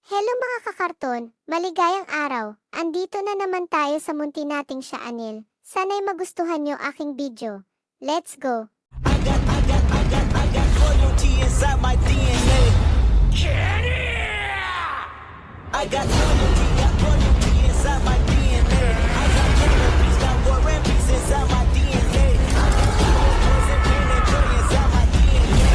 Hello mga kakarton, maligayang araw. Andito na naman tayo sa munti nating Shaanil. Sana'y magustuhan nyo aking video. Let's go! I got loyalty inside my DNA. I got loyalty inside my DNA. I got cannabis, got war and peace inside my DNA. I got poison, pain, and joy inside my DNA.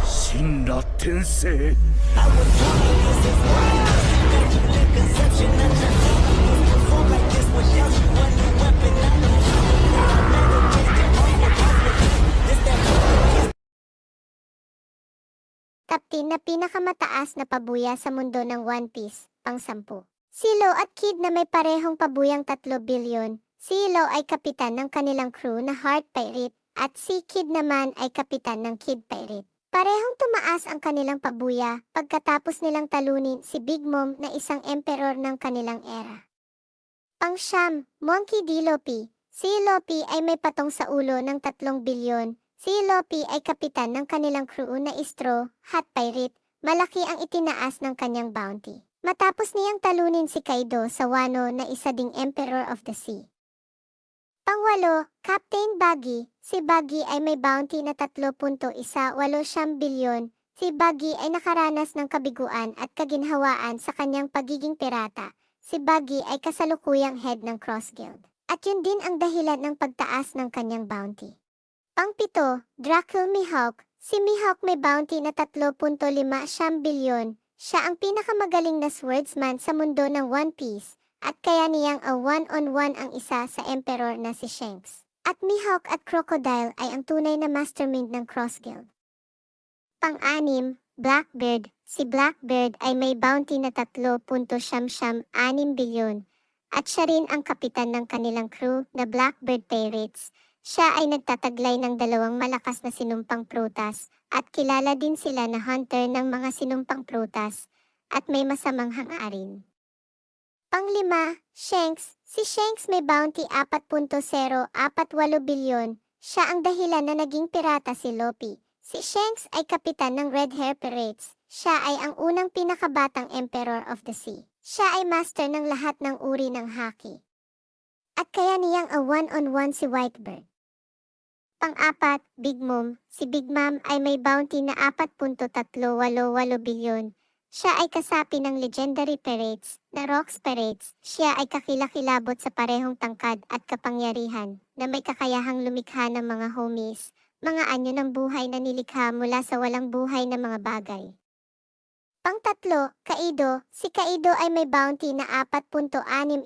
神羅転生 I was born like this, is why I immaculate conception. I just always perform like this without you. A new weapon, I know how to play. I meditate and this that Top 10 na pinakamataas na pabuya sa mundo ng One Piece, pang-10. Si Law at Kid na may parehong pabuyang 3 bilyon. Si Law ay kapitan ng kanilang crew na Heart Pirate at si Kid naman ay kapitan ng Kid Pirate. Parehong tumaas ang kanilang pabuya pagkatapos nilang talunin si Big Mom na isang emperor ng kanilang era. Pang-9, Monkey D. Luffy. Si Luffy ay may patong sa ulo ng 3 bilyon. Si Luffy ay kapitan ng kanilang crew na Straw Hat Pirate. Malaki ang itinaas ng kanyang bounty. Matapos niyang talunin si Kaido sa Wano na isa ding Emperor of the Sea. Pang-8, Captain Buggy. Si Buggy ay may bounty na 3.189 bilyon. Si Buggy ay nakaranas ng kabiguan at kaginhawaan sa kanyang pagiging pirata. Si Buggy ay kasalukuyang head ng Cross Guild. At yun din ang dahilan ng pagtaas ng kanyang bounty. Pang-7, Dracul Mihawk. Si Mihawk may bounty na 3.5 bilyon. Siya ang pinakamagaling na swordsman sa mundo ng One Piece at kaya niyang a one-on-one ang isa sa emperor na si Shanks. At Mihawk at Crocodile ay ang tunay na mastermind ng Cross Guild. Pang-6, Blackbeard. Si Blackbeard ay may bounty na 3.6 bilyon. At siya rin ang kapitan ng kanilang crew na Blackbeard Pirates. Siya ay nagtataglay ng 2 malakas na sinumpang prutas at kilala din sila na hunter ng mga sinumpang prutas at may masamang hangarin. Pang-5, Shanks. Si Shanks may bounty 4.048 bilyon. Siya ang dahilan na naging pirata si Luffy. Si Shanks ay kapitan ng Red Hair Pirates. Siya ay ang unang pinakabatang Emperor of the Sea. Siya ay master ng lahat ng uri ng haki. At kaya niyang a one-on-one si Whitebird. Pang-4, Big Mom. Si Big Mom ay may bounty na 4.388 bilyon. Siya ay kasapi ng legendary pirates na Rocks Pirates. Siya ay kakilakilabot sa parehong tangkad at kapangyarihan na may kakayahang lumikha ng mga homies, mga anyo ng buhay na nilikha mula sa walang buhay na mga bagay. Pang-3, Kaido. Si Kaido ay may bounty na 4.611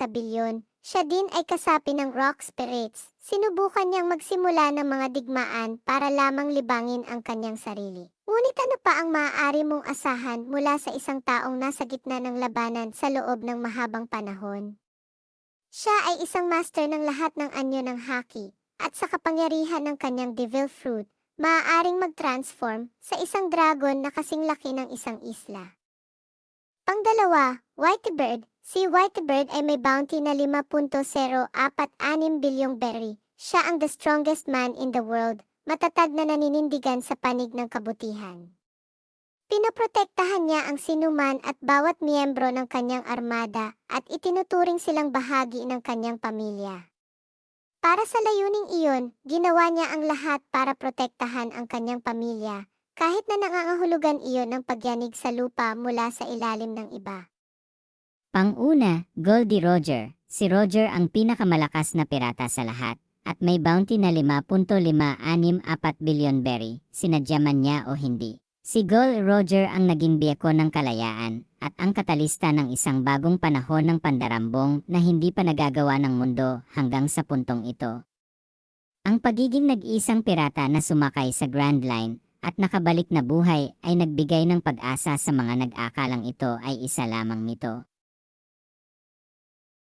bilyon. Siya din ay kasapi ng Rocks Pirates. Sinubukan niyang magsimula ng mga digmaan para lamang libangin ang kanyang sarili. Ngunit ano pa ang maaari mong asahan mula sa isang taong nasa gitna ng labanan sa loob ng mahabang panahon? Siya ay isang master ng lahat ng anyo ng haki at sa kapangyarihan ng kanyang Devil Fruit, maaaring mag-transform sa isang dragon na kasing laki ng isang isla. Pang-2, Whitebird. Si Whitebird ay may bounty na 5.046 bilyong berry. Siya ang the strongest man in the world, matatag na naninindigan sa panig ng kabutihan. Pinoprotektahan niya ang sinuman at bawat miyembro ng kanyang armada at itinuturing silang bahagi ng kanyang pamilya. Para sa layuning iyon, ginawa niya ang lahat para protektahan ang kanyang pamilya, kahit na nangangahulugan iyon ng pagyanig sa lupa mula sa ilalim ng iba. Pang-1, Goldie Roger. Si Roger ang pinakamalakas na pirata sa lahat at may bounty na 5.564 bilyon berry, sinadya man niya o hindi. Si Gold Roger ang naging biyeko ng kalayaan at ang katalista ng isang bagong panahon ng pandarambong na hindi pa nagagawa ng mundo hanggang sa puntong ito. Ang pagiging nag-iisang pirata na sumakay sa Grand Line at nakabalik na buhay ay nagbigay ng pag-asa sa mga nag-akalang ito ay isa lamang mito.